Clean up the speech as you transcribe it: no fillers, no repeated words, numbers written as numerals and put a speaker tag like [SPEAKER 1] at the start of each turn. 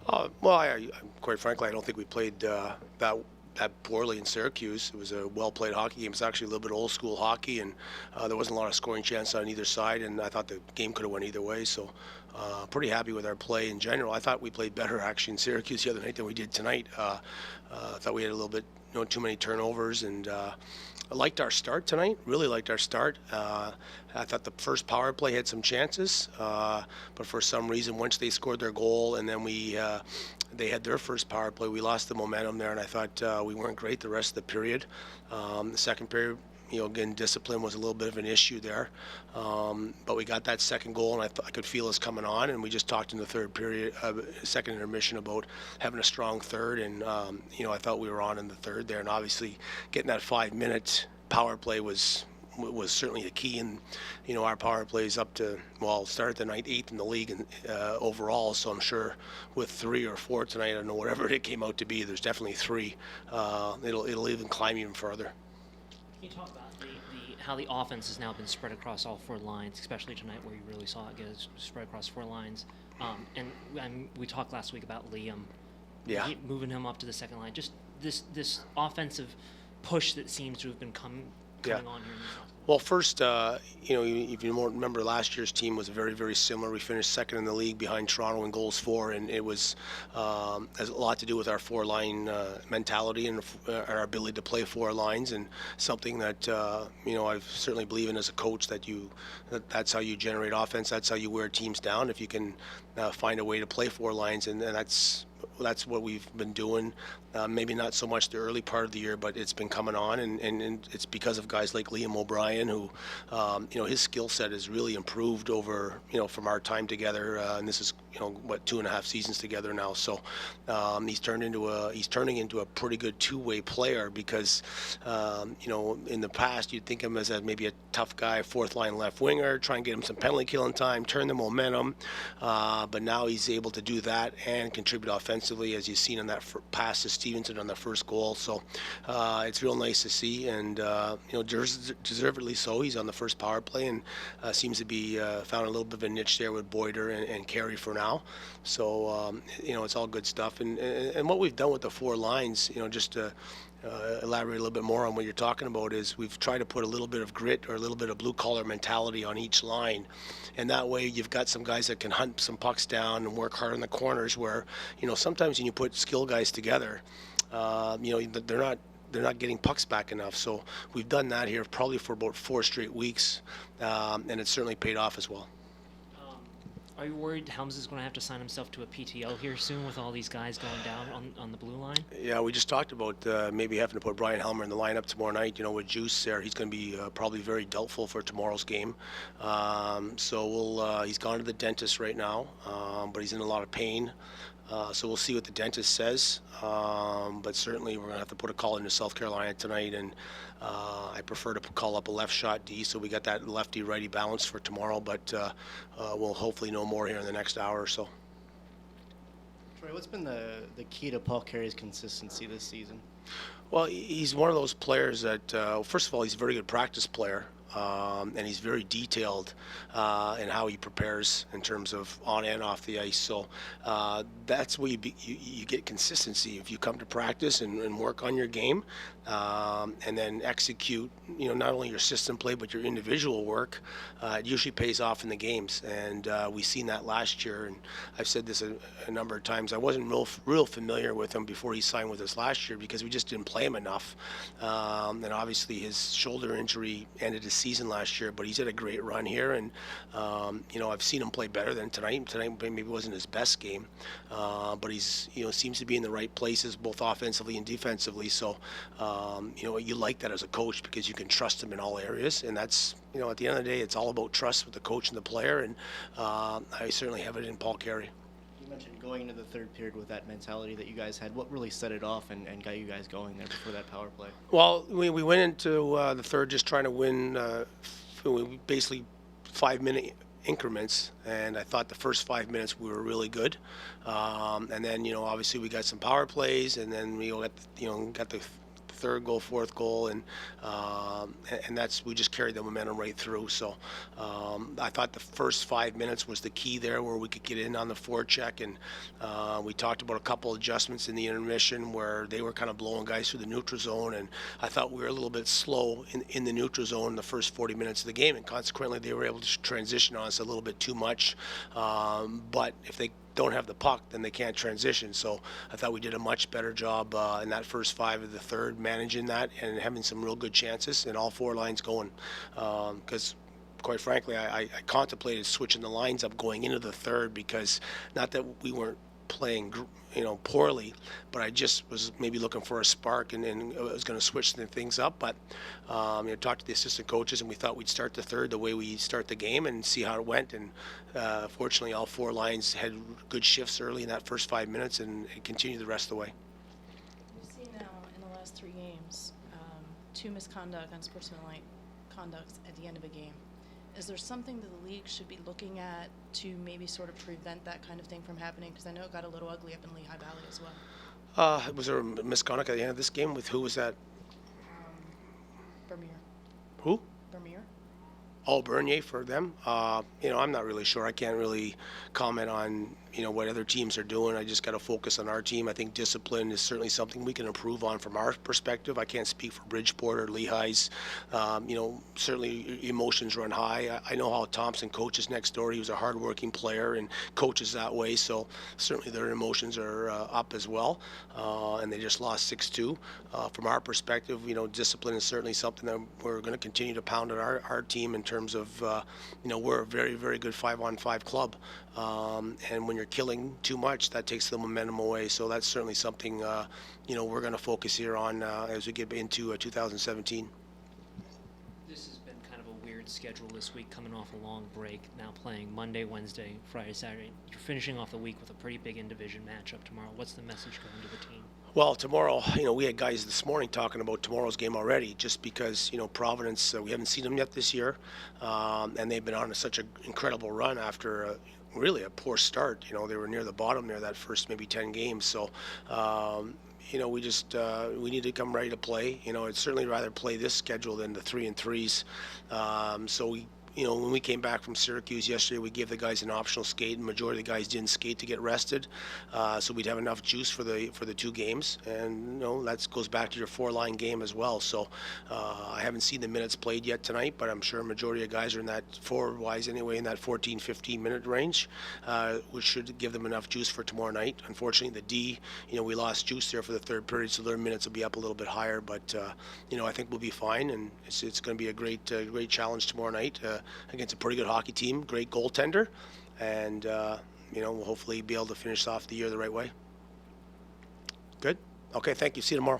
[SPEAKER 1] Well, quite frankly, I don't think we played that poorly in Syracuse. It was a well-played hockey game. It's actually a little bit old school hockey, and there wasn't a lot of scoring chance on either side. And I thought the game could have went either way. So, pretty happy with our play in general. I thought we played better actually in Syracuse the other night than we did tonight. I thought we had a little bit, too many turnovers, and I liked our start tonight. Really liked our start. I thought the first power play had some chances, but for some reason, once they scored their goal, and then they had their first power play, we lost the momentum there, and I thought we weren't great the rest of the period. The second period, again, discipline was a little bit of an issue there. But we got that second goal, and I could feel us coming on. And we just talked in the third period, second intermission, about having a strong third. And, I thought we were on in the third there. And obviously, getting that 5 minute power play was certainly a key. And, our power play is up to, well, started the night 8th in the league and overall. So I'm sure with 3 or 4 tonight, I don't know, whatever it came out to be, there's definitely 3. It'll even climb even further.
[SPEAKER 2] Can you talk about how the offense has now been spread across all 4 lines, especially tonight where you really saw it get spread across 4 lines? And we talked last week about Liam, moving him up to the second line. Just this offensive push that seems to have been coming on here in this offense.
[SPEAKER 1] Well, first, if you remember, last year's team was very, very similar. We finished second in the league behind Toronto in goals for, and it was has a lot to do with our 4-line mentality and our ability to play 4 lines, and something that I certainly believe in as a coach, that's how you generate offense. That's how you wear teams down, if you can find a way to play 4 lines, and that's what we've been doing. Maybe not so much the early part of the year, but it's been coming on, and it's because of guys like Liam O'Brien, who, his skill set has really improved over, from our time together. And this is, 2.5 seasons together now. So he's turning into a pretty good two-way player because, in the past you'd think of him as maybe a tough guy, 4th-line left winger, try and get him some penalty killing time, turn the momentum. But now he's able to do that and contribute offensively, as you've seen in that pass to Stevenson on the first goal. So it's real nice to see, and deservedly so. He's on the first power play and seems to be found a little bit of a niche there with Boyder and Carey for now. So it's all good stuff. And what we've done with the 4 lines, just to elaborate a little bit more on what you're talking about, is we've tried to put a little bit of grit or a little bit of blue collar mentality on each line, and that way you've got some guys that can hunt some pucks down and work hard in the corners, where sometimes when you put skill guys together, they're not getting pucks back enough. So we've done that here probably for about 4 straight weeks, and it's certainly paid off as well.
[SPEAKER 2] Are you worried Helms is going to have to sign himself to a PTO here soon with all these guys going down on the blue line?
[SPEAKER 1] Yeah, we just talked about maybe having to put Brian Helmer in the lineup tomorrow night. With Juice there, he's going to be probably very doubtful for tomorrow's game. So he's gone to the dentist right now, but he's in a lot of pain. So we'll see what the dentist says. But certainly we're going to have to put a call into South Carolina tonight, and I prefer to call up a left shot D, so we got that lefty-righty balance for tomorrow. But we'll hopefully know more here in the next hour or so.
[SPEAKER 3] Troy, what's been the key to Paul Carey's consistency this season?
[SPEAKER 1] Well, he's one of those players that, first of all, he's a very good practice player. And he's very detailed in how he prepares in terms of on and off the ice. So that's where you get consistency. If you come to practice and work on your game, and then execute, not only your system play but your individual work, it usually pays off in the games. And we've seen that last year. And I've said this a number of times. I wasn't real familiar with him before he signed with us last year because we just didn't play him enough. And obviously his shoulder injury ended his season last year, but he's had a great run here, and I've seen him play better than tonight. Tonight maybe wasn't his best game, but he's seems to be in the right places both offensively and defensively. So you like that as a coach because you can trust him in all areas, and that's at the end of the day, it's all about trust with the coach and the player, and I certainly have it in Paul Carey.
[SPEAKER 3] You mentioned going into the third period with that mentality that you guys had. What really set it off and got you guys going there before that power play?
[SPEAKER 1] Well, we went into the third just trying to win basically 5-minute increments, and I thought the first 5 minutes we were really good, and then obviously we got some power plays, and then we got the third goal, fourth goal, and that's we just carried the momentum right through. So I thought the first 5 minutes was the key there, where we could get in on the forecheck, and we talked about a couple adjustments in the intermission where they were kind of blowing guys through the neutral zone, and I thought we were a little bit slow in the neutral zone in the first 40 minutes of the game, and consequently they were able to transition on us a little bit too much. But if they don't have the puck, then they can't transition. So I thought we did a much better job in that first five of the third, managing that and having some real good chances, and all four lines going. Because quite frankly, I contemplated switching the lines up going into the third, because not that we weren't playing poorly, but I just was maybe looking for a spark, and I was going to switch things up. But talked to the assistant coaches, and we thought we'd start the third the way we start the game and see how it went. And fortunately, all four lines had good shifts early in that first 5 minutes, and it continued the rest of the way.
[SPEAKER 4] We've seen now in the last 3 games 2 misconduct, unsportsmanlike conducts at the end of a game. Is there something that the league should be looking at to maybe sort of prevent that kind of thing from happening? Because I know it got a little ugly up in Lehigh Valley as well.
[SPEAKER 1] Was there a misconduct at the end of this game? With who was that?
[SPEAKER 4] Vermeer.
[SPEAKER 1] Who?
[SPEAKER 4] Vermeer.
[SPEAKER 1] Oh, Bernier for them. I'm not really sure. I can't really comment on what other teams are doing. I just got to focus on our team. I think discipline is certainly something we can improve on from our perspective. I can't speak for Bridgeport or Lehigh's. Certainly emotions run high. I know how Thompson coaches next door. He was a hardworking player and coaches that way. So certainly their emotions are up as well. And they just lost 6-2. From our perspective, discipline is certainly something that we're going to continue to pound at our team in terms of, we're a very, very good 5-on-5 club. And when you're killing too much, that takes the momentum away. So that's certainly something, we're going to focus here on as we get into 2017.
[SPEAKER 2] This has been kind of a weird schedule this week, coming off a long break, now playing Monday, Wednesday, Friday, Saturday. You're finishing off the week with a pretty big in-division matchup tomorrow. What's the message going to the team? Well,
[SPEAKER 1] tomorrow, we had guys this morning talking about tomorrow's game already, just because, Providence, we haven't seen them yet this year, and they've been on such an incredible run after really a poor start. They were near the bottom there that first maybe 10 games. So, we just we need to come ready to play. I'd certainly rather play this schedule than the 3-3s. So we. When we came back from Syracuse yesterday, we gave the guys an optional skate, and majority of the guys didn't skate to get rested, so we'd have enough juice for the 2 games, and that goes back to your 4-line game as well. So I haven't seen the minutes played yet tonight, but I'm sure a majority of guys are in that, forward-wise anyway, in that 14-15 minute range, which should give them enough juice for tomorrow night. Unfortunately, the D, we lost juice there for the third period, so their minutes will be up a little bit higher, but I think we'll be fine, and it's going to be a great challenge tomorrow night. Against a pretty good hockey team, great goaltender, and we'll hopefully be able to finish off the year the right way. Good? Okay, thank you. See you tomorrow.